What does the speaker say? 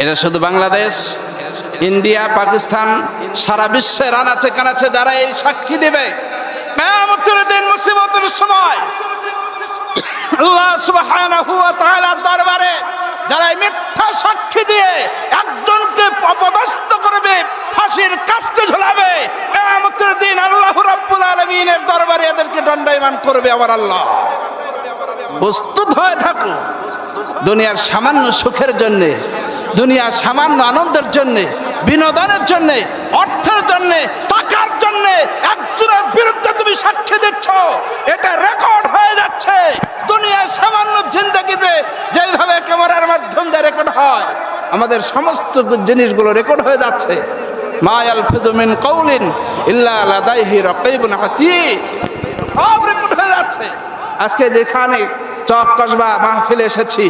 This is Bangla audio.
এটা শুধু বাংলাদেশ, ইন্ডিয়া, পাকিস্তান, সারা বিশ্বের আনাচে কানাচে যারা এই সাক্ষী দেবে কিয়ামতের দিন মুসিবতের সময় আল্লাহ সুবহানাহু ওয়া তাআলার দরবারে যারা মিথ্যা সাক্ষী দিয়ে একজনকে অপদস্থ করবে, ফাঁসির কাস্টে ঝোলাবে, কিয়ামতের দিন আল্লাহ রাব্বুল আলামিনের দরবারে এদেরকে দণ্ডায়মান করবে আমার আল্লাহ। প্রস্তুত হয়ে থাকো। দুনিয়ার সামান্য সুখের জন্য, দুনিয়ার সামান্য আনন্দের জন্য, বিনোদনের জন্য, অর্থের জন্য, টাকার জন্য একজনের বিরুদ্ধে তুমি সাক্ষী দিচ্ছ, এটা রেকর্ড হয়ে যাচ্ছে দুনিয়ার সামান্য জিন্দেগিতে। যেভাবে ক্যামেরার মাধ্যমে রেকর্ড হয়, আমাদের সমস্ত জিনিসগুলো রেকর্ড হয়ে যাচ্ছে। মা ইয়ালফিযু মিন কাউলিন ইল্লা লাদাইহি রাকীবুন আতীদ, সব রেকর্ড হয়ে যাচ্ছে। আজকে যেখানে চক কসবা মাহফিলে এসেছি,